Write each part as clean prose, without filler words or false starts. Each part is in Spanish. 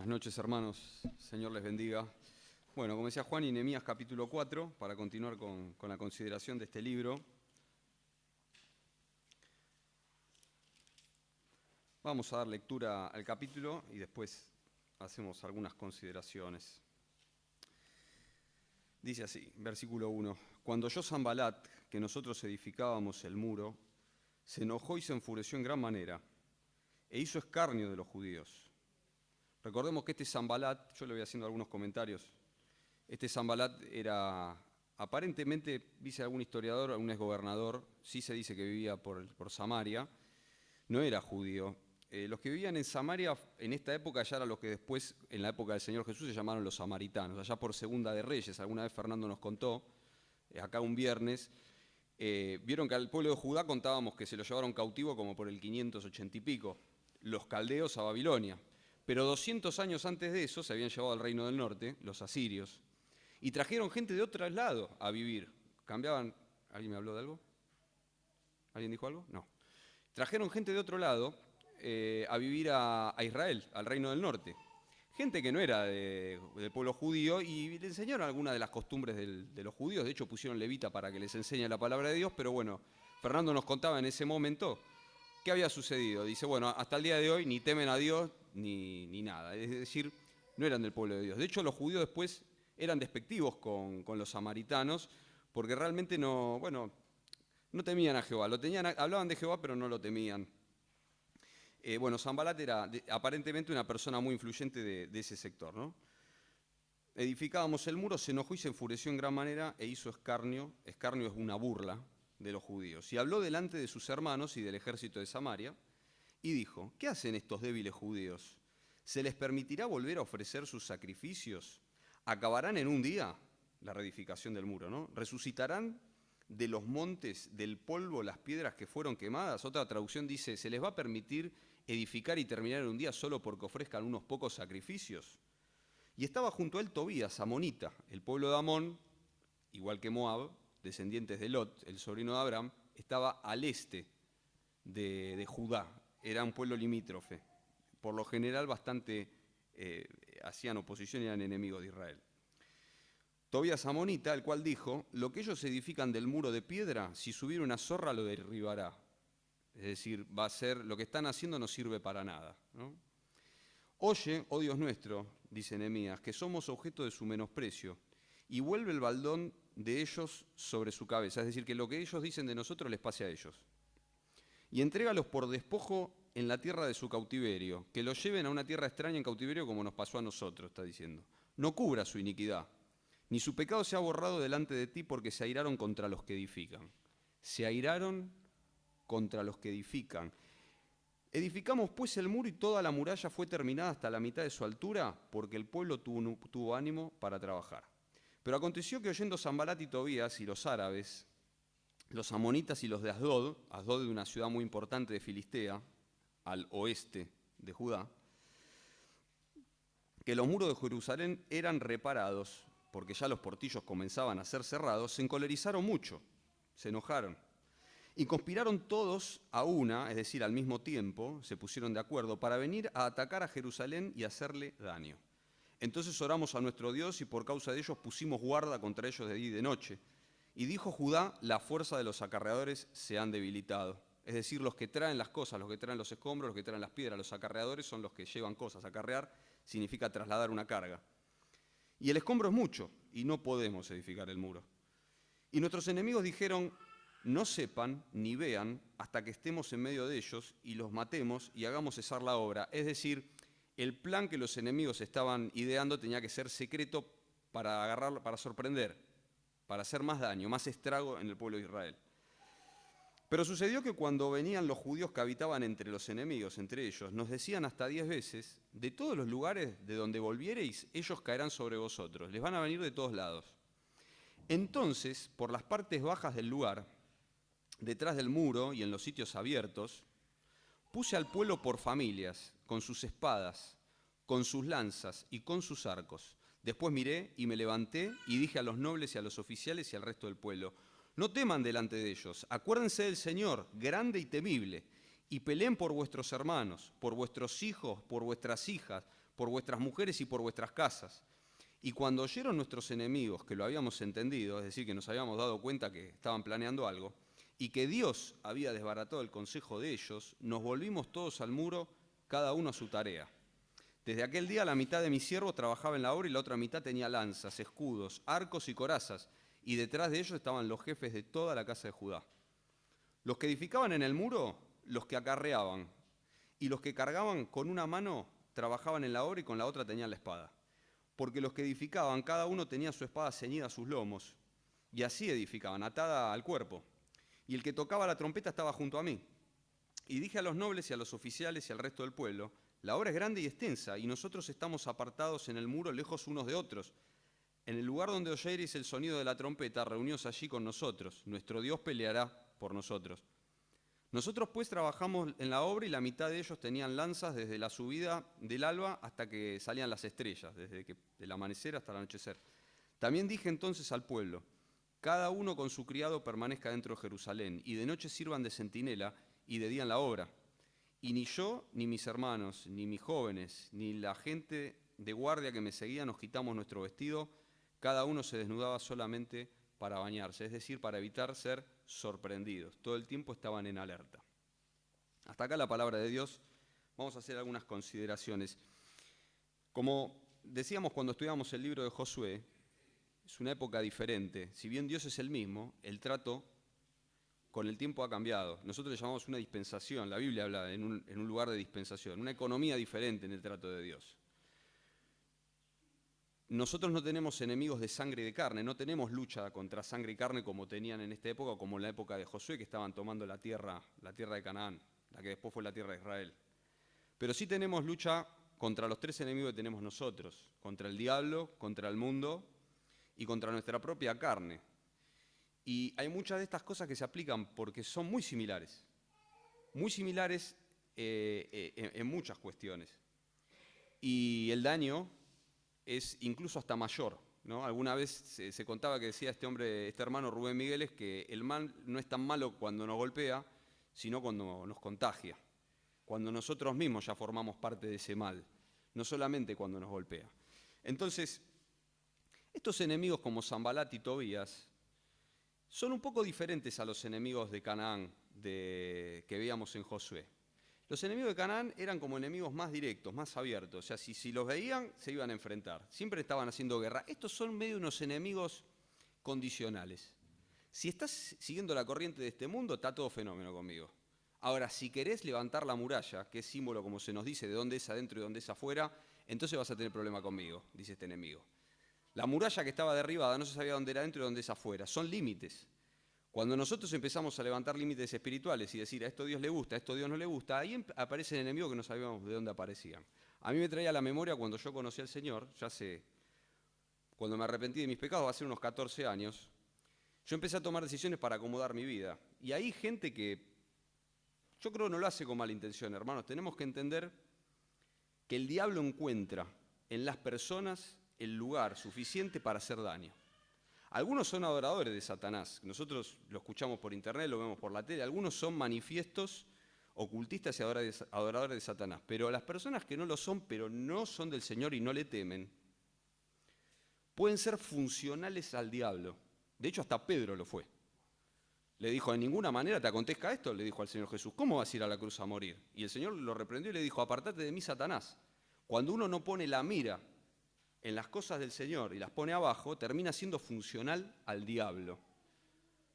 Buenas noches, hermanos. Señor les bendiga. Bueno, como decía Juan, y Nehemías capítulo 4, para continuar con la consideración de este libro. Vamos a dar lectura al capítulo y después hacemos algunas consideraciones. Dice así, versículo 1. Cuando oyó Sanbalat que nosotros edificábamos el muro, se enojó y se enfureció en gran manera, e hizo escarnio de los judíos. Recordemos que este Sanbalat, yo le voy haciendo algunos comentarios, este Sanbalat era, aparentemente, dice algún historiador, algún exgobernador, sí se dice que vivía por Samaria, no era judío. Los que vivían en Samaria en esta época ya eran los que después, en la época del Señor Jesús, se llamaron los samaritanos, allá por Segunda de Reyes. Alguna vez Fernando nos contó, acá un viernes, vieron que al pueblo de Judá contábamos que se lo llevaron cautivo como por el 580 y pico, los caldeos a Babilonia. Pero 200 años antes de eso se habían llevado al reino del norte, los asirios, y trajeron gente de otro lado a vivir. Cambiaban. ¿Alguien me habló de algo? ¿Alguien dijo algo? No. Trajeron gente de otro lado a vivir a Israel, al reino del norte. Gente que no era del pueblo judío y le enseñaron algunas de las costumbres de los judíos. De hecho, pusieron levita para que les enseñe la palabra de Dios, pero bueno, Fernando nos contaba en ese momento qué había sucedido. Dice, bueno, hasta el día de hoy ni temen a Dios ni nada. Es decir, no eran del pueblo de Dios. De hecho, los judíos después eran despectivos con los samaritanos, porque realmente no temían a Jehová. Hablaban de Jehová, pero no lo temían. Sanbalat era aparentemente una persona muy influyente de ese sector, ¿no? Edificábamos el muro, se enojó y se enfureció en gran manera e hizo escarnio. Escarnio es una burla de los judíos. Y habló delante de sus hermanos y del ejército de Samaria y dijo, ¿qué hacen estos débiles judíos? ¿Se les permitirá volver a ofrecer sus sacrificios? ¿Acabarán en un día la reedificación del muro, ¿no? ¿Resucitarán de los montes, del polvo, las piedras que fueron quemadas? Otra traducción dice, ¿se les va a permitir edificar y terminar en un día solo porque ofrezcan unos pocos sacrificios? Y estaba junto a él Tobías, amonita, el pueblo de Amón, igual que Moab, descendientes de Lot, el sobrino de Abraham, estaba al este de Judá, era un pueblo limítrofe, por lo general bastante hacían oposición y eran enemigos de Israel. Tobías amonita, el cual dijo, lo que ellos edifican del muro de piedra, si subiera una zorra lo derribará. Es decir, va a ser, lo que están haciendo no sirve para nada, ¿no? Oye, oh Dios nuestro, dice Nehemías, que somos objeto de su menosprecio, y vuelve el baldón de ellos sobre su cabeza, es decir, que lo que ellos dicen de nosotros les pase a ellos. Y entrégalos por despojo en la tierra de su cautiverio, que los lleven a una tierra extraña en cautiverio como nos pasó a nosotros, está diciendo. No cubra su iniquidad, ni su pecado se ha borrado delante de ti porque se airaron contra los que edifican. Se airaron contra los que edifican. Edificamos pues el muro y toda la muralla fue terminada hasta la mitad de su altura porque el pueblo tuvo ánimo para trabajar. Pero aconteció que oyendo Sanbalat y Tobías y los árabes, los amonitas y los de Asdod, Asdod es una ciudad muy importante de Filistea, al oeste de Judá, que los muros de Jerusalén eran reparados, porque ya los portillos comenzaban a ser cerrados, se encolerizaron mucho, se enojaron. Y conspiraron todos a una, es decir, al mismo tiempo, se pusieron de acuerdo, para venir a atacar a Jerusalén y hacerle daño. Entonces oramos a nuestro Dios y por causa de ellos pusimos guarda contra ellos de día y de noche. Y dijo Judá, la fuerza de los acarreadores se han debilitado. Es decir, los que traen las cosas, los que traen los escombros, los que traen las piedras, los acarreadores son los que llevan cosas. Acarrear significa trasladar una carga. Y el escombro es mucho y no podemos edificar el muro. Y nuestros enemigos dijeron, no sepan ni vean hasta que estemos en medio de ellos y los matemos y hagamos cesar la obra. Es decir, el plan que los enemigos estaban ideando tenía que ser secreto para agarrar, para sorprender, para hacer más daño, más estrago en el pueblo de Israel. Pero sucedió que cuando venían los judíos que habitaban entre los enemigos, entre ellos, nos decían hasta 10 veces, de todos los lugares de donde volviereis, ellos caerán sobre vosotros, les van a venir de todos lados. Entonces, por las partes bajas del lugar, detrás del muro y en los sitios abiertos, puse al pueblo por familias, con sus espadas, con sus lanzas y con sus arcos. Después miré y me levanté y dije a los nobles y a los oficiales y al resto del pueblo, no teman delante de ellos, acuérdense del Señor, grande y temible, y peleen por vuestros hermanos, por vuestros hijos, por vuestras hijas, por vuestras mujeres y por vuestras casas. Y cuando oyeron nuestros enemigos que lo habíamos entendido, es decir, que nos habíamos dado cuenta que estaban planeando algo, y que Dios había desbaratado el consejo de ellos, nos volvimos todos al muro, cada uno a su tarea. Desde aquel día la mitad de mis siervos trabajaba en la obra y la otra mitad tenía lanzas, escudos, arcos y corazas, y detrás de ellos estaban los jefes de toda la casa de Judá. Los que edificaban en el muro, los que acarreaban, y los que cargaban con una mano trabajaban en la obra y con la otra tenían la espada. Porque los que edificaban, cada uno tenía su espada ceñida a sus lomos, y así edificaban, atada al cuerpo. Y el que tocaba la trompeta estaba junto a mí. Y dije a los nobles y a los oficiales y al resto del pueblo, la obra es grande y extensa, y nosotros estamos apartados en el muro, lejos unos de otros. En el lugar donde oyereis el sonido de la trompeta, reuníos allí con nosotros. Nuestro Dios peleará por nosotros. Nosotros pues trabajamos en la obra y la mitad de ellos tenían lanzas desde la subida del alba hasta que salían las estrellas, desde el amanecer hasta el anochecer. También dije entonces al pueblo, cada uno con su criado permanezca dentro de Jerusalén, y de noche sirvan de centinela y de día en la obra. Y ni yo, ni mis hermanos, ni mis jóvenes, ni la gente de guardia que me seguía nos quitamos nuestro vestido, cada uno se desnudaba solamente para bañarse, es decir, para evitar ser sorprendidos. Todo el tiempo estaban en alerta. Hasta acá la palabra de Dios. Vamos a hacer algunas consideraciones. Como decíamos cuando estudiamos el libro de Josué, es una época diferente. Si bien Dios es el mismo, el trato con el tiempo ha cambiado. Nosotros le llamamos una dispensación. La Biblia habla en un lugar de dispensación, una economía diferente en el trato de Dios. Nosotros no tenemos enemigos de sangre y de carne, no tenemos lucha contra sangre y carne como tenían en esta época o como en la época de Josué, que estaban tomando la tierra de Canaán, la que después fue la tierra de Israel. Pero sí tenemos lucha contra los tres enemigos que tenemos nosotros, contra el diablo, contra el mundo y contra nuestra propia carne. Y hay muchas de estas cosas que se aplican porque son muy similares en muchas cuestiones. Y el daño es incluso hasta mayor, ¿no? Alguna vez se contaba que decía este hermano Rubén Migueles, que el mal no es tan malo cuando nos golpea, sino cuando nos contagia, cuando nosotros mismos ya formamos parte de ese mal, no solamente cuando nos golpea. Entonces, estos enemigos como Sanbalat y Tobías son un poco diferentes a los enemigos de Canaán que veíamos en Josué. Los enemigos de Canaán eran como enemigos más directos, más abiertos. O sea, si los veían, se iban a enfrentar. Siempre estaban haciendo guerra. Estos son medio unos enemigos condicionales. Si estás siguiendo la corriente de este mundo, está todo fenómeno conmigo. Ahora, si querés levantar la muralla, que es símbolo, como se nos dice, de dónde es adentro y dónde es afuera, entonces vas a tener problema conmigo, dice este enemigo. La muralla que estaba derribada no se sabía dónde era adentro y dónde es afuera. Son límites. Cuando nosotros empezamos a levantar límites espirituales y decir a esto Dios le gusta, a esto Dios no le gusta, ahí aparecen enemigos que no sabíamos de dónde aparecían. A mí me traía a la memoria cuando yo conocí al Señor, cuando me arrepentí de mis pecados, hace unos 14 años, yo empecé a tomar decisiones para acomodar mi vida. Y hay gente que, yo creo, no lo hace con mala intención, hermanos. Tenemos que entender que el diablo encuentra en las personas el lugar suficiente para hacer daño. Algunos son adoradores de Satanás, nosotros lo escuchamos por internet, lo vemos por la tele, algunos son manifiestos, ocultistas y adoradores de Satanás, pero las personas que no lo son, pero no son del Señor y no le temen, pueden ser funcionales al diablo. De hecho, hasta Pedro lo fue. Le dijo, de ninguna manera te acontezca esto, le dijo al Señor Jesús, ¿cómo vas a ir a la cruz a morir? Y el Señor lo reprendió y le dijo, apartate de mí, Satanás. Cuando uno no pone la mira en las cosas del Señor y las pone abajo, termina siendo funcional al diablo,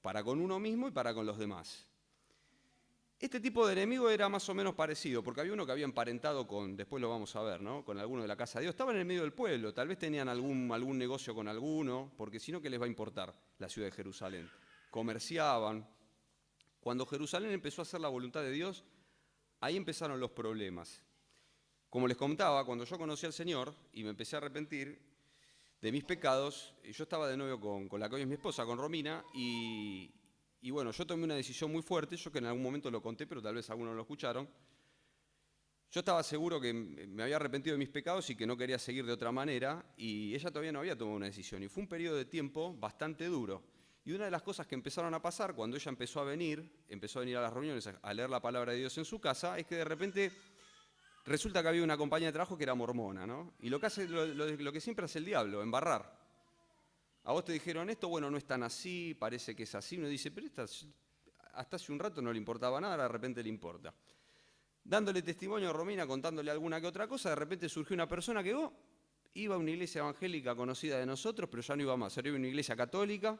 para con uno mismo y para con los demás. Este tipo de enemigo era más o menos parecido, porque había uno que había emparentado con, después lo vamos a ver, ¿no? Con alguno de la casa de Dios. Estaban en el medio del pueblo, tal vez tenían algún negocio con alguno, porque si no, ¿qué les va a importar la ciudad de Jerusalén? Comerciaban. Cuando Jerusalén empezó a hacer la voluntad de Dios, ahí empezaron los problemas. Como les contaba, cuando yo conocí al Señor y me empecé a arrepentir de mis pecados, yo estaba de novio con la que hoy es mi esposa, con Romina, y bueno, yo tomé una decisión muy fuerte, yo que en algún momento lo conté, pero tal vez algunos no lo escucharon. Yo estaba seguro que me había arrepentido de mis pecados y que no quería seguir de otra manera, y ella todavía no había tomado una decisión, y fue un periodo de tiempo bastante duro. Y una de las cosas que empezaron a pasar cuando ella empezó a venir a las reuniones, a leer la palabra de Dios en su casa, es que de repente resulta que había una compañía de trabajo que era mormona, ¿no? Y lo que hace, lo que siempre hace el diablo, embarrar. A vos te dijeron esto, bueno, no es tan así, parece que es así. Uno dice, pero hasta hace un rato no le importaba nada, de repente le importa. Dándole testimonio a Romina, contándole alguna que otra cosa, de repente surgió una persona que iba a una iglesia evangélica conocida de nosotros, pero ya no iba más, ahora iba a una iglesia católica,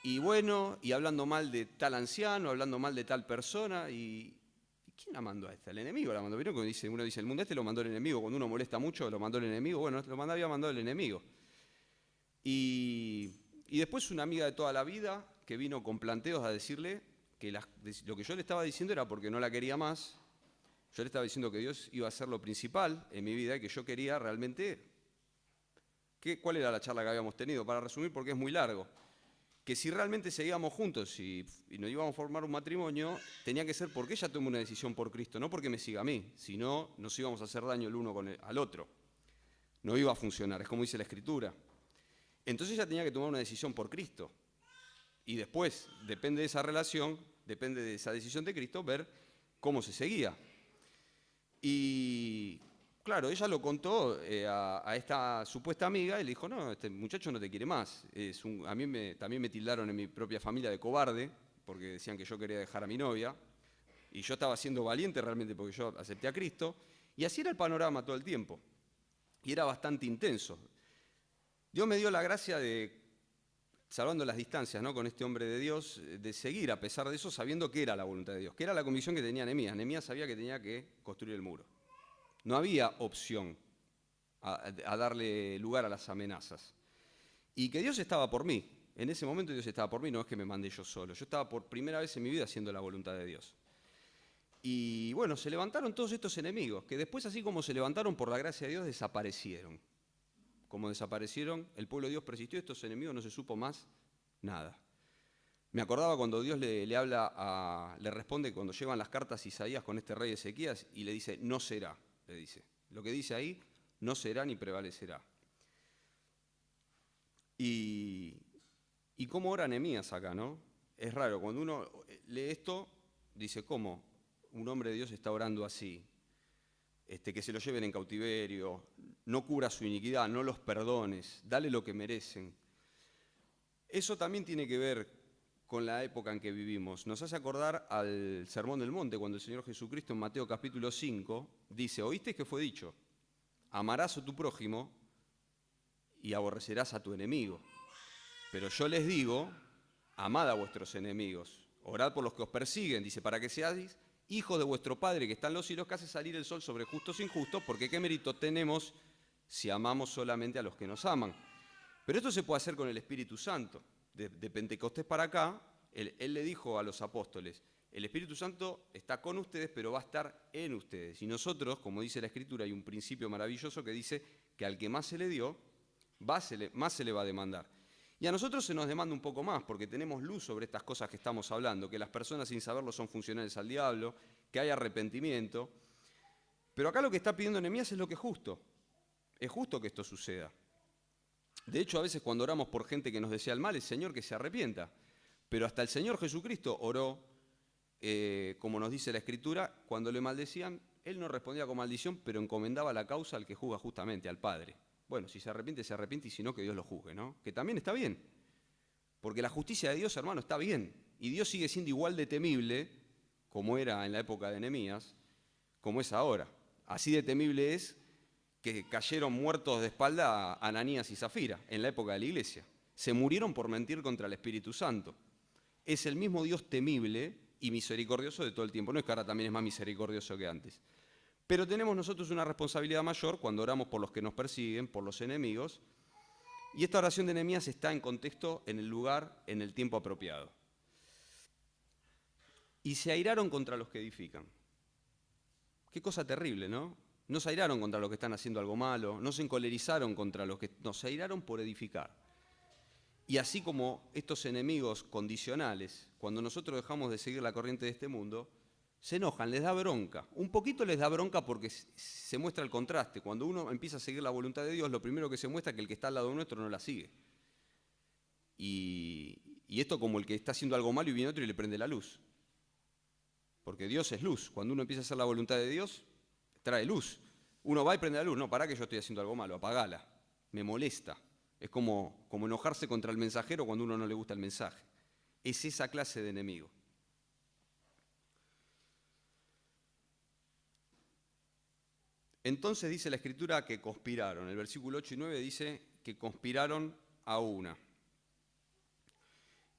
y bueno, y hablando mal de tal anciano, hablando mal de tal persona, y ¿quién la mandó a esta? El enemigo la mandó. ¿Vieron? Uno dice, el mundo este lo mandó el enemigo, cuando uno molesta mucho, lo mandó el enemigo, bueno, había mandado el enemigo. Y después una amiga de toda la vida que vino con planteos a decirle que lo que yo le estaba diciendo era porque no la quería más. Yo le estaba diciendo que Dios iba a ser lo principal en mi vida y que yo quería realmente... ¿Cuál era la charla que habíamos tenido? Para resumir, porque es muy largo. Que si realmente seguíamos juntos y nos íbamos a formar un matrimonio, tenía que ser porque ella tomó una decisión por Cristo, no porque me siga a mí, sino nos íbamos a hacer daño el uno al otro. No iba a funcionar, es como dice la Escritura. Entonces ella tenía que tomar una decisión por Cristo. Y después, depende de esa relación, depende de esa decisión de Cristo, ver cómo se seguía. Y claro, ella lo contó a esta supuesta amiga y le dijo, no, este muchacho no te quiere más. También me tildaron en mi propia familia de cobarde, porque decían que yo quería dejar a mi novia. Y yo estaba siendo valiente realmente porque yo acepté a Cristo. Y así era el panorama todo el tiempo. Y era bastante intenso. Dios me dio la gracia de, salvando las distancias, ¿no?, con este hombre de Dios, de seguir a pesar de eso, sabiendo que era la voluntad de Dios, que era la convicción que tenía Nehemías. Nehemías sabía que tenía que construir el muro. No había opción a darle lugar a las amenazas. Y que Dios estaba por mí. En ese momento Dios estaba por mí, no es que me mandé yo solo. Yo estaba por primera vez en mi vida haciendo la voluntad de Dios. Y bueno, se levantaron todos estos enemigos, que después, así como se levantaron por la gracia de Dios, desaparecieron. Como desaparecieron, el pueblo de Dios persistió, estos enemigos no se supo más nada. Me acordaba cuando Dios le responde cuando llevan las cartas a Isaías con este rey Ezequías y le dice, no será, le dice. Lo que dice ahí, no será ni prevalecerá. Y cómo ora Nehemías acá, ¿no? Es raro, cuando uno lee esto, dice, ¿cómo un hombre de Dios está orando así? Que se lo lleven en cautiverio, no cubra su iniquidad, no los perdones, dale lo que merecen. Eso también tiene que ver con la época en que vivimos. Nos hace acordar al Sermón del Monte, cuando el Señor Jesucristo en Mateo capítulo 5 dice, ¿oíste que fue dicho? Amarás a tu prójimo y aborrecerás a tu enemigo. Pero yo les digo, amad a vuestros enemigos, orad por los que os persiguen, dice, para que seáis hijos de vuestro Padre que está en los cielos, que hace salir el sol sobre justos e injustos, porque qué mérito tenemos si amamos solamente a los que nos aman. Pero esto se puede hacer con el Espíritu Santo. De Pentecostés para acá, él le dijo a los apóstoles, el Espíritu Santo está con ustedes, pero va a estar en ustedes. Y nosotros, como dice la Escritura, hay un principio maravilloso que dice que al que más se le dio, más se le va a demandar. Y a nosotros se nos demanda un poco más, porque tenemos luz sobre estas cosas que estamos hablando, que las personas sin saberlo son funcionales al diablo, que hay arrepentimiento. Pero acá lo que está pidiendo Nehemías es lo que es justo. Es justo que esto suceda. De hecho, a veces cuando oramos por gente que nos desea el mal, el Señor que se arrepienta. Pero hasta el Señor Jesucristo oró, como nos dice la Escritura, cuando le maldecían, Él no respondía con maldición, pero encomendaba la causa al que juzga justamente, al Padre. Bueno, si se arrepiente, y si no, que Dios lo juzgue, ¿no? Que también está bien. Porque la justicia de Dios, hermano, está bien. Y Dios sigue siendo igual de temible, como era en la época de Nehemías, como es ahora. Así de temible es que cayeron muertos de espalda a Ananías y Zafira en la época de la iglesia. Se murieron por mentir contra el Espíritu Santo. Es el mismo Dios temible y misericordioso de todo el tiempo. No es que ahora también es más misericordioso que antes. Pero tenemos nosotros una responsabilidad mayor cuando oramos por los que nos persiguen, por los enemigos. Y esta oración de Nehemías está en contexto, en el lugar, en el tiempo apropiado. Y se airaron contra los que edifican. Qué cosa terrible, ¿no? No se airaron contra los que están haciendo algo malo, no se encolerizaron contra los que... No, se airaron por edificar. Y así como estos enemigos condicionales, cuando nosotros dejamos de seguir la corriente de este mundo, se enojan, les da bronca. Un poquito les da bronca porque se muestra el contraste. Cuando uno empieza a seguir la voluntad de Dios, lo primero que se muestra es que el que está al lado nuestro no la sigue. Y esto como el que está haciendo algo malo y viene otro y le prende la luz. Porque Dios es luz. Cuando uno empieza a hacer la voluntad de Dios, trae luz. Uno va y prende la luz, no, pará que yo estoy haciendo algo malo, apagala, me molesta. Es como enojarse contra el mensajero cuando a uno no le gusta el mensaje. Es esa clase de enemigo. Entonces dice la Escritura que conspiraron. El versículo 8 y 9 dice que conspiraron a una.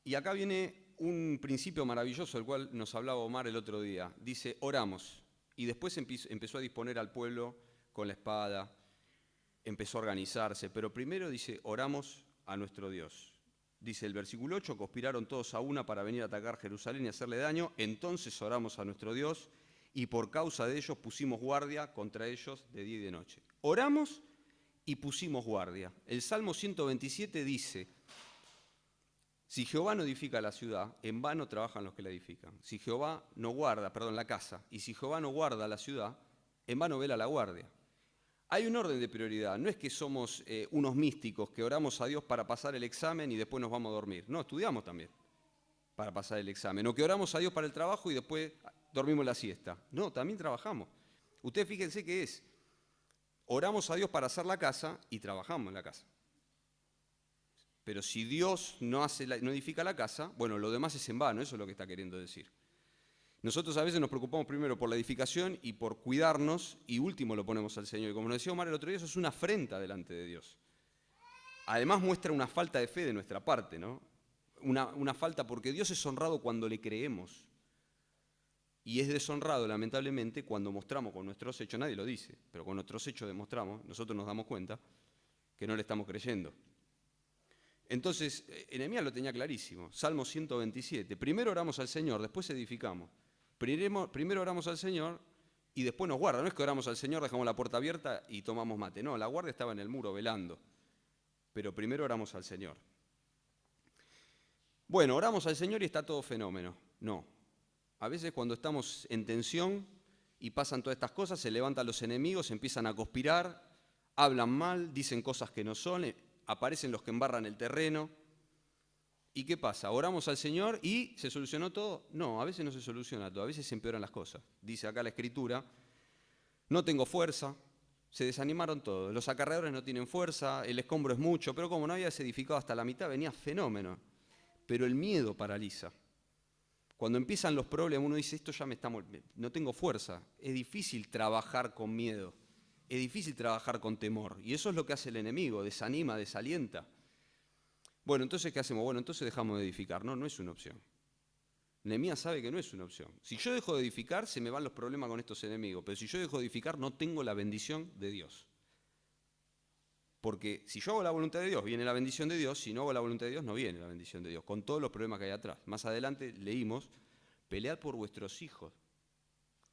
Y acá viene un principio maravilloso, del cual nos hablaba Omar el otro día. Dice, oramos. Y después empezó a disponer al pueblo con la espada, empezó a organizarse. Pero primero dice, oramos a nuestro Dios. Dice el versículo 8, conspiraron todos a una para venir a atacar Jerusalén y hacerle daño. Entonces oramos a nuestro Dios y por causa de ellos pusimos guardia contra ellos de día y de noche. Oramos y pusimos guardia. El Salmo 127 dice, si Jehová no edifica la ciudad, en vano trabajan los que la edifican. Si Jehová no guarda, la casa, y si Jehová no guarda la ciudad, en vano vela la guardia. Hay un orden de prioridad, no es que somos unos místicos que oramos a Dios para pasar el examen y después nos vamos a dormir. No, estudiamos también para pasar el examen. O que oramos a Dios para el trabajo y después dormimos la siesta. No, también trabajamos. Ustedes fíjense que es, oramos a Dios para hacer la casa y trabajamos en la casa. Pero si Dios no edifica la casa, bueno, lo demás es en vano, eso es lo que está queriendo decir. Nosotros a veces nos preocupamos primero por la edificación y por cuidarnos, y último lo ponemos al Señor. Y como nos decía Omar el otro día, eso es una afrenta delante de Dios. Además muestra una falta de fe de nuestra parte, ¿no? Una falta, porque Dios es honrado cuando le creemos. Y es deshonrado, lamentablemente, cuando mostramos con nuestros hechos, nadie lo dice, pero con nuestros hechos demostramos, nosotros nos damos cuenta que no le estamos creyendo. Entonces, Nehemías lo tenía clarísimo. Salmo 127. Primero oramos al Señor, después edificamos. Primero oramos al Señor y después nos guarda. No es que oramos al Señor, dejamos la puerta abierta y tomamos mate. No, la guardia estaba en el muro velando. Pero primero oramos al Señor. Bueno, oramos al Señor y está todo fenómeno. No. A veces cuando estamos en tensión y pasan todas estas cosas, se levantan los enemigos, empiezan a conspirar, hablan mal, dicen cosas que no son, aparecen los que embarran el terreno. ¿Y qué pasa? ¿Oramos al Señor y se solucionó todo? No, a veces no se soluciona todo, a veces se empeoran las cosas. Dice acá la Escritura, no tengo fuerza, se desanimaron todos, los acarreadores no tienen fuerza, el escombro es mucho, pero como no habías edificado hasta la mitad, venía fenómeno. Pero el miedo paraliza. Cuando empiezan los problemas, uno dice, esto ya no tengo fuerza. Es difícil trabajar con miedo, es difícil trabajar con temor. Y eso es lo que hace el enemigo, desanima, desalienta. Bueno, entonces, ¿qué hacemos? Bueno, entonces dejamos de edificar. No, no es una opción. Nehemías sabe que no es una opción. Si yo dejo de edificar, se me van los problemas con estos enemigos. Pero si yo dejo de edificar, no tengo la bendición de Dios. Porque si yo hago la voluntad de Dios, viene la bendición de Dios. Si no hago la voluntad de Dios, no viene la bendición de Dios. Con todos los problemas que hay atrás. Más adelante leímos, pelead por vuestros hijos,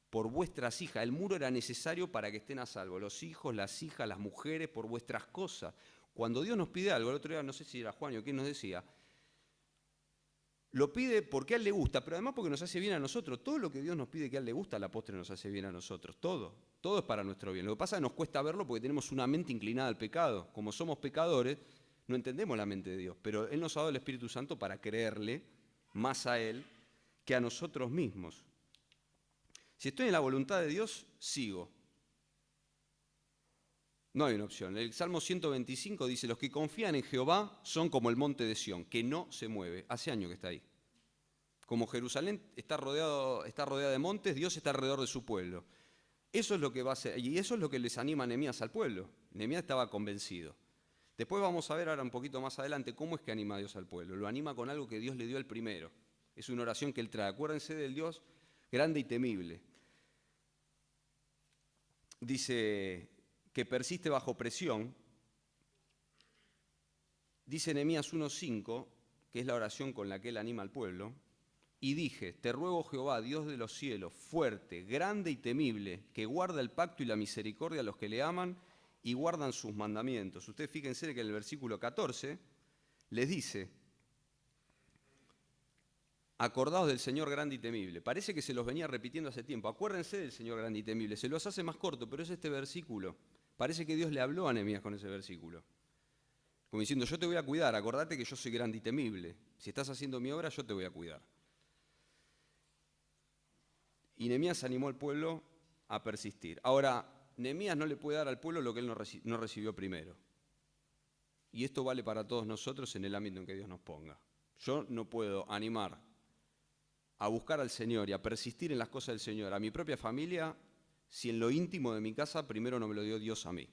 por vuestras hijas. El muro era necesario para que estén a salvo. Los hijos, las hijas, las mujeres, por vuestras cosas. Cuando Dios nos pide algo, el otro día no sé si era Juan o quién nos decía, lo pide porque a Él le gusta, pero además porque nos hace bien a nosotros. Todo lo que Dios nos pide que a Él le gusta, la postre nos hace bien a nosotros. Todo es para nuestro bien. Lo que pasa es que nos cuesta verlo porque tenemos una mente inclinada al pecado. Como somos pecadores, no entendemos la mente de Dios, pero Él nos ha dado el Espíritu Santo para creerle más a Él que a nosotros mismos. Si estoy en la voluntad de Dios, sigo. No hay una opción. El Salmo 125 dice, los que confían en Jehová son como el monte de Sión, que no se mueve. Hace años que está ahí. Como Jerusalén está rodeada de montes, Dios está alrededor de su pueblo. Eso es lo que va a hacer, y eso es lo que les anima a Nehemías al pueblo. Nehemías estaba convencido. Después vamos a ver ahora un poquito más adelante cómo es que anima a Dios al pueblo. Lo anima con algo que Dios le dio al primero. Es una oración que él trae. Acuérdense del Dios grande y temible. Dice que persiste bajo presión. Dice Nehemías 1:5, que es la oración con la que él anima al pueblo. Y dije, te ruego Jehová, Dios de los cielos, fuerte, grande y temible, que guarda el pacto y la misericordia a los que le aman y guardan sus mandamientos. Ustedes fíjense que en el versículo 14 les dice, acordaos del Señor grande y temible. Parece que se los venía repitiendo hace tiempo. Acuérdense del Señor grande y temible. Se los hace más corto, pero es este versículo. Parece que Dios le habló a Nehemías con ese versículo. Como diciendo, yo te voy a cuidar, acordate que yo soy grande y temible. Si estás haciendo mi obra, yo te voy a cuidar. Y Nehemías animó al pueblo a persistir. Ahora, Nehemías no le puede dar al pueblo lo que él no recibió primero. Y esto vale para todos nosotros en el ámbito en que Dios nos ponga. Yo no puedo animar a buscar al Señor y a persistir en las cosas del Señor a mi propia familia si en lo íntimo de mi casa primero no me lo dio Dios a mí.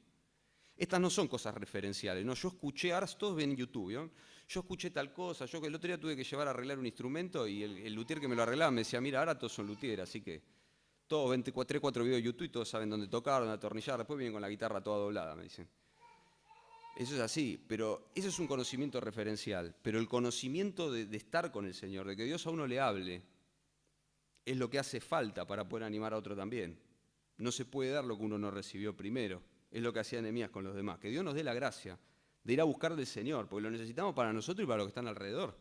Estas no son cosas referenciales, ¿no? Yo escuché, ahora todos ven YouTube, ¿no? Yo escuché tal cosa, yo que el otro día tuve que llevar a arreglar un instrumento y el luthier que me lo arreglaba me decía, mira, ahora todos son luthier, así que todos ven 3-4 videos de YouTube y todos saben dónde tocar, dónde atornillar, después vienen con la guitarra toda doblada, me dicen. Eso es así, pero eso es un conocimiento referencial, pero el conocimiento de estar con el Señor, de que Dios a uno le hable, es lo que hace falta para poder animar a otro también. No se puede dar lo que uno no recibió primero. Es lo que hacía Nehemías con los demás. Que Dios nos dé la gracia de ir a buscar del Señor, porque lo necesitamos para nosotros y para los que están alrededor.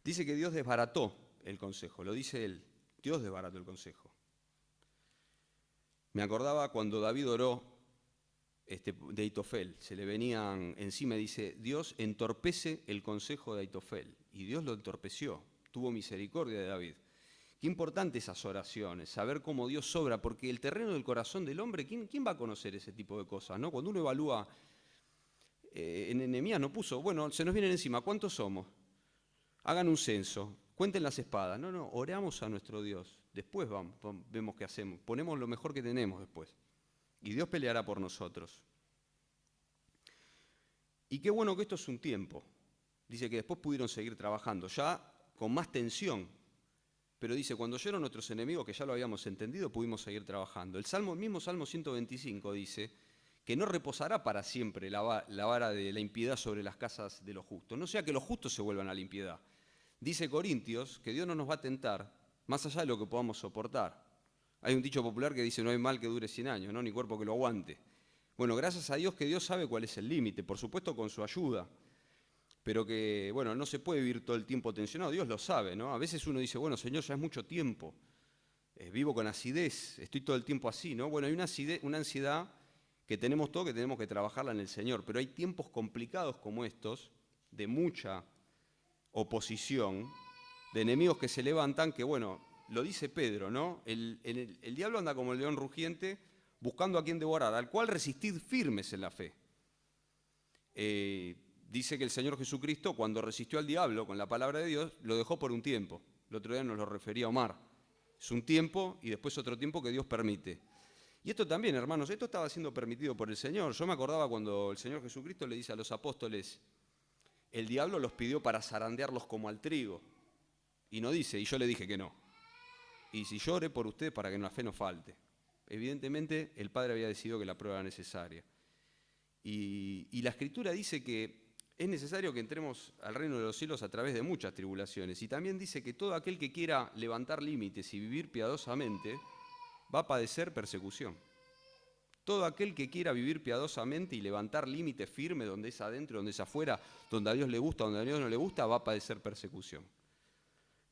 Dice que Dios desbarató el consejo, lo dice él. Dios desbarató el consejo. Me acordaba cuando David oró de Aitofel, se le venían encima y dice, Dios entorpece el consejo de Aitofel. Y Dios lo entorpeció, tuvo misericordia de David. Qué importante esas oraciones, saber cómo Dios obra, porque el terreno del corazón del hombre, ¿quién va a conocer ese tipo de cosas? ¿No? Cuando uno evalúa, en Nehemías no puso, bueno, se nos vienen encima, ¿cuántos somos? Hagan un censo, cuenten las espadas. No, oramos a nuestro Dios, después vemos qué hacemos, ponemos lo mejor que tenemos después. Y Dios peleará por nosotros. Y qué bueno que esto es un tiempo. Dice que después pudieron seguir trabajando, ya con más tensión. Pero dice, cuando oyeron nuestros enemigos, que ya lo habíamos entendido, pudimos seguir trabajando. El mismo Salmo 125 dice que no reposará para siempre la vara de la impiedad sobre las casas de los justos. No sea que los justos se vuelvan a la impiedad. Dice Corintios que Dios no nos va a tentar más allá de lo que podamos soportar. Hay un dicho popular que dice, no hay mal que dure 100 años, ¿no? Ni cuerpo que lo aguante. Bueno, gracias a Dios que Dios sabe cuál es el límite, por supuesto con su ayuda. Pero que, bueno, no se puede vivir todo el tiempo tensionado, Dios lo sabe, ¿no? A veces uno dice, bueno, Señor, ya es mucho tiempo, vivo con acidez, estoy todo el tiempo así, ¿no? Bueno, hay una ansiedad que tenemos todos, que tenemos que trabajarla en el Señor, pero hay tiempos complicados como estos, de mucha oposición, de enemigos que se levantan, que, bueno, lo dice Pedro, ¿no? El diablo anda como el león rugiente, buscando a quien devorar, al cual resistid firmes en la fe. Dice que el Señor Jesucristo, cuando resistió al diablo con la palabra de Dios, lo dejó por un tiempo. El otro día nos lo refería Omar. Es un tiempo y después otro tiempo que Dios permite. Y esto también, hermanos, esto estaba siendo permitido por el Señor. Yo me acordaba cuando el Señor Jesucristo le dice a los apóstoles, el diablo los pidió para zarandearlos como al trigo. Y no dice, y yo le dije que no. Y si yo oré por ustedes para que la fe no falte. Evidentemente, el Padre había decidido que la prueba era necesaria. Y la Escritura dice que es necesario que entremos al reino de los cielos a través de muchas tribulaciones. Y también dice que todo aquel que quiera levantar límites y vivir piadosamente va a padecer persecución. Todo aquel que quiera vivir piadosamente y levantar límites firmes donde es adentro, donde es afuera, donde a Dios le gusta, donde a Dios no le gusta, va a padecer persecución.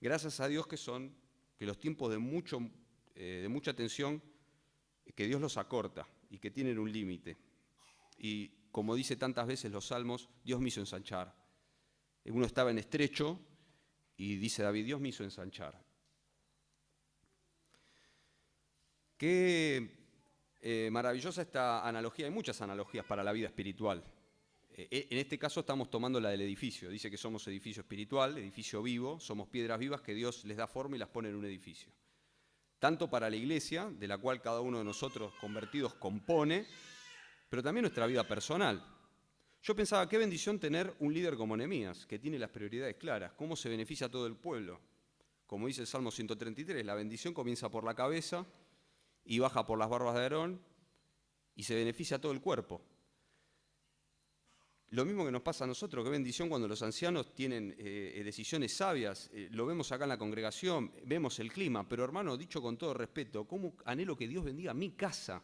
Gracias a Dios que los tiempos de mucha tensión, que Dios los acorta y que tienen un límite. Y como dice tantas veces los salmos, Dios me hizo ensanchar. Uno estaba en estrecho y dice David, Dios me hizo ensanchar. Qué maravillosa esta analogía, hay muchas analogías para la vida espiritual. En este caso estamos tomando la del edificio, dice que somos edificio espiritual, edificio vivo, somos piedras vivas que Dios les da forma y las pone en un edificio. Tanto para la iglesia, de la cual cada uno de nosotros convertidos compone, pero también nuestra vida personal. Yo pensaba, qué bendición tener un líder como Nehemías, que tiene las prioridades claras, cómo se beneficia a todo el pueblo. Como dice el Salmo 133, la bendición comienza por la cabeza y baja por las barbas de Aarón y se beneficia a todo el cuerpo. Lo mismo que nos pasa a nosotros, qué bendición cuando los ancianos tienen decisiones sabias, lo vemos acá en la congregación, vemos el clima, pero hermano, dicho con todo respeto, ¿cómo anhelo que Dios bendiga mi casa?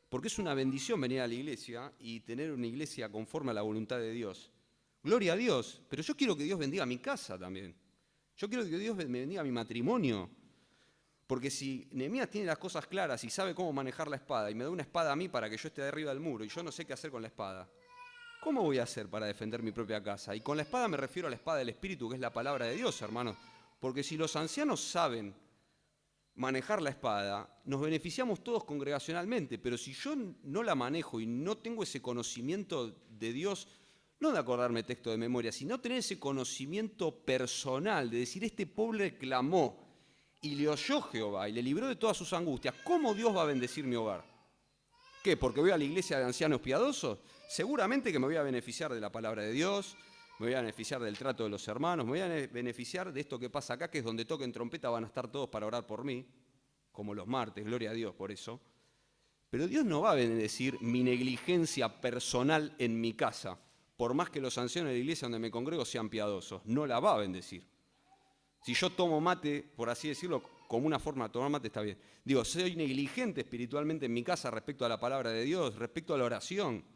Porque es una bendición venir a la iglesia y tener una iglesia conforme a la voluntad de Dios. Gloria a Dios, pero yo quiero que Dios bendiga mi casa también. Yo quiero que Dios me bendiga mi matrimonio. Porque si Nehemías tiene las cosas claras y sabe cómo manejar la espada y me da una espada a mí para que yo esté arriba del muro y yo no sé qué hacer con la espada, ¿cómo voy a hacer para defender mi propia casa? Y con la espada me refiero a la espada del Espíritu, que es la palabra de Dios, hermanos. Porque si los ancianos saben manejar la espada, nos beneficiamos todos congregacionalmente, pero si yo no la manejo y no tengo ese conocimiento de Dios, no de acordarme texto de memoria, sino tener ese conocimiento personal, de decir, este pobre clamó y le oyó Jehová y le libró de todas sus angustias, ¿cómo Dios va a bendecir mi hogar? ¿Qué? ¿Porque voy a la iglesia de ancianos piadosos? Seguramente que me voy a beneficiar de la palabra de Dios, me voy a beneficiar del trato de los hermanos, me voy a beneficiar de esto que pasa acá, que es donde toquen trompeta van a estar todos para orar por mí, como los martes, gloria a Dios por eso. Pero Dios no va a bendecir mi negligencia personal en mi casa, por más que los ancianos de la iglesia donde me congrego sean piadosos, no la va a bendecir. Si yo tomo mate, por así decirlo, como una forma de tomar mate está bien. Digo, soy negligente espiritualmente en mi casa respecto a la palabra de Dios, respecto a la oración.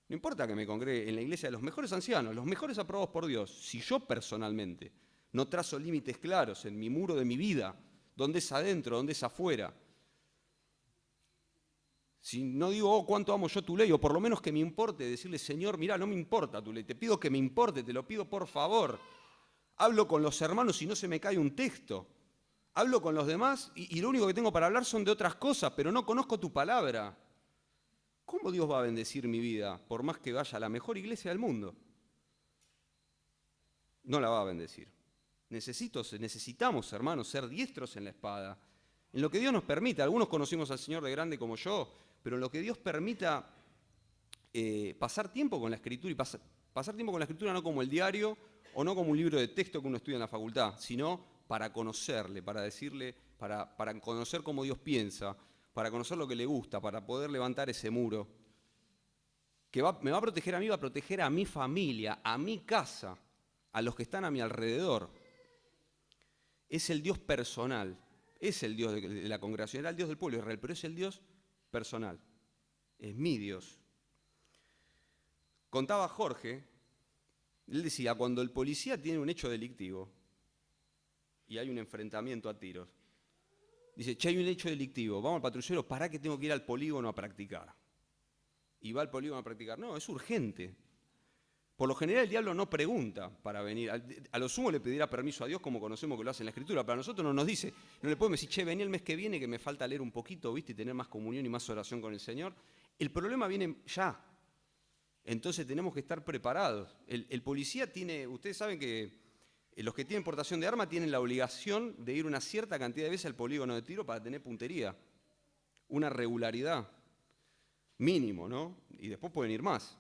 No importa que me congregue en la iglesia de los mejores ancianos, los mejores aprobados por Dios. Si yo personalmente no trazo límites claros en mi muro de mi vida, dónde es adentro, dónde es afuera. Si no digo, oh, cuánto amo yo tu ley, o por lo menos que me importe, decirle, Señor, mirá, no me importa tu ley, te pido que me importe, te lo pido por favor. Hablo con los hermanos y no se me cae un texto. Hablo con los demás y lo único que tengo para hablar son de otras cosas, pero no conozco tu palabra. ¿Cómo Dios va a bendecir mi vida por más que vaya a la mejor iglesia del mundo? No la va a bendecir. Necesitamos, hermanos, ser diestros en la espada. En lo que Dios nos permita. Algunos conocimos al Señor de grande como yo, pero en lo que Dios permita pasar tiempo con la Escritura, y pasar tiempo con la Escritura no como el diario o no como un libro de texto que uno estudia en la facultad, sino para conocerle, para decirle, para conocer cómo Dios piensa, para conocer lo que le gusta, para poder levantar ese muro, que me va a proteger a mí, va a proteger a mi familia, a mi casa, a los que están a mi alrededor. Es el Dios personal, es el Dios de la congregación, era el Dios del pueblo de Israel, pero es el Dios personal, es mi Dios. Contaba Jorge, él decía, cuando el policía tiene un hecho delictivo y hay un enfrentamiento a tiros, dice, che, hay un hecho delictivo, vamos al patrullero, pará que tengo que ir al polígono a practicar. Y va al polígono a practicar. No, es urgente. Por lo general el diablo no pregunta para venir. A lo sumo le pedirá permiso a Dios como conocemos que lo hace en la Escritura, pero a nosotros no nos dice, no le podemos decir, che, vení el mes que viene que me falta leer un poquito, ¿viste? Y tener más comunión y más oración con el Señor. El problema viene ya. Entonces tenemos que estar preparados. El policía tiene, ustedes saben que los que tienen portación de arma tienen la obligación de ir una cierta cantidad de veces al polígono de tiro para tener puntería. Una regularidad. Mínimo, ¿no? Y después pueden ir más.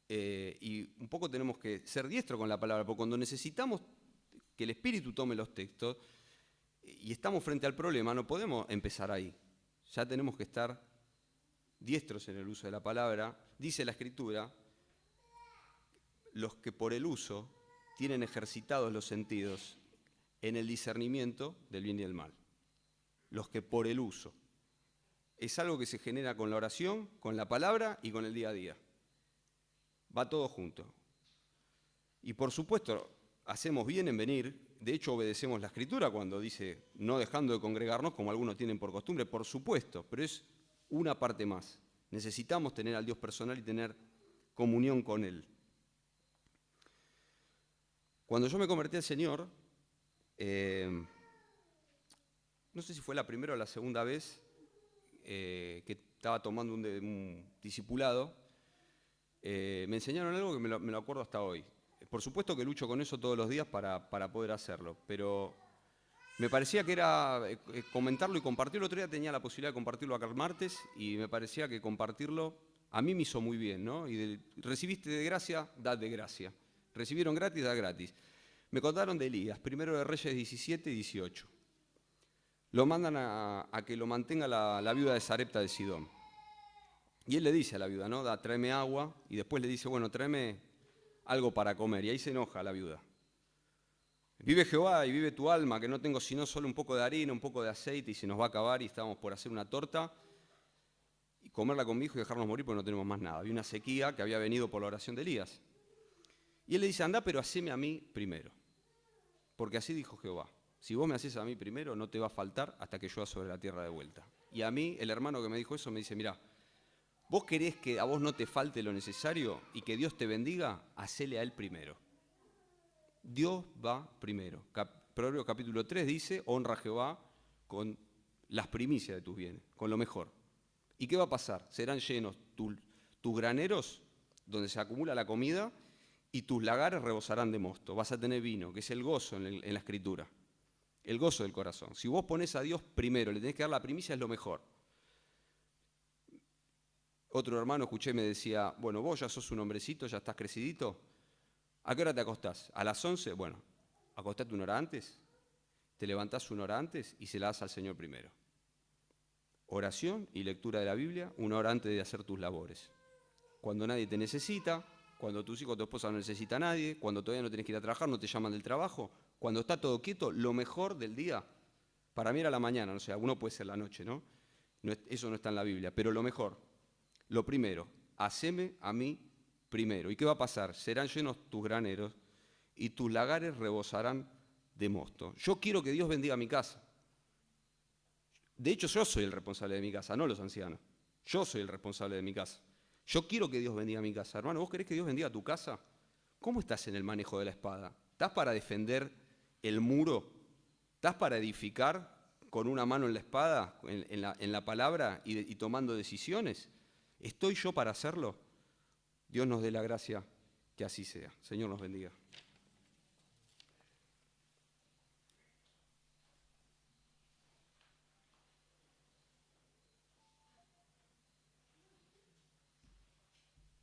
Y un poco tenemos que ser diestros con la palabra, porque cuando necesitamos que el Espíritu tome los textos y estamos frente al problema, no podemos empezar ahí. Ya tenemos que estar diestros en el uso de la palabra. Dice la Escritura, los que por el uso tienen ejercitados los sentidos en el discernimiento del bien y del mal. Los que por el uso. Es algo que se genera con la oración, con la palabra y con el día a día. Va todo junto. Y por supuesto, hacemos bien en venir, de hecho obedecemos la Escritura cuando dice no dejando de congregarnos como algunos tienen por costumbre, por supuesto, pero es una parte más. Necesitamos tener al Dios personal y tener comunión con Él. Cuando yo me convertí al Señor, no sé si fue la primera o la segunda vez que estaba tomando un discipulado, me enseñaron algo que me lo acuerdo hasta hoy. Por supuesto que lucho con eso todos los días para poder hacerlo, pero me parecía que era comentarlo y compartirlo. Otro día tenía la posibilidad de compartirlo acá el martes y me parecía que compartirlo a mí me hizo muy bien, ¿no? Recibiste de gracia, dad de gracia. Recibieron gratis, dad gratis. Me contaron de Elías, primero de Reyes 17 y 18. Lo mandan a que lo mantenga la viuda de Sarepta de Sidón. Y él le dice a la viuda, ¿no? Tráeme agua, y después le dice, bueno, tráeme algo para comer. Y ahí se enoja la viuda. Vive Jehová y vive tu alma, que no tengo sino solo un poco de harina, un poco de aceite, y se nos va a acabar, y estábamos por hacer una torta, y comerla con mi hijo y dejarnos morir porque no tenemos más nada. Había una sequía que había venido por la oración de Elías. Y él le dice, anda, pero haceme a mí primero. Porque así dijo Jehová. Si vos me haces a mí primero, no te va a faltar hasta que llueva sobre la tierra de vuelta. Y a mí, el hermano que me dijo eso, me dice, mirá, vos querés que a vos no te falte lo necesario y que Dios te bendiga, hacele a Él primero. Dios va primero. Proverbios capítulo 3 dice, honra a Jehová con las primicias de tus bienes, con lo mejor. ¿Y qué va a pasar? Serán llenos tus graneros, donde se acumula la comida, y tus lagares rebosarán de mosto. Vas a tener vino, que es el gozo en la Escritura, el gozo del corazón. Si vos pones a Dios primero, le tenés que dar la primicia, es lo mejor. Otro hermano, escuché, me decía, bueno, vos ya sos un hombrecito, ya estás crecidito, ¿a qué hora te acostás? ¿A las 11? Bueno, acostate una hora antes, te levantás una hora antes y se la das al Señor primero. Oración y lectura de la Biblia una hora antes de hacer tus labores. Cuando nadie te necesita, cuando tus hijos o tu esposa no necesita a nadie, cuando todavía no tenés que ir a trabajar, no te llaman del trabajo, cuando está todo quieto, lo mejor del día, para mí era la mañana, o sea, uno puede ser la noche, ¿no? Eso no está en la Biblia, pero lo mejor, lo primero, haceme a mí primero. ¿Y qué va a pasar? Serán llenos tus graneros y tus lagares rebosarán de mosto. Yo quiero que Dios bendiga mi casa. De hecho, yo soy el responsable de mi casa, no los ancianos. Yo soy el responsable de mi casa. Yo quiero que Dios bendiga mi casa. Hermano, ¿vos querés que Dios bendiga tu casa? ¿Cómo estás en el manejo de la espada? ¿Estás para defender el muro? ¿Estás para edificar con una mano en la espada, en la palabra y tomando decisiones? ¿Estoy yo para hacerlo? Dios nos dé la gracia que así sea. Señor nos bendiga.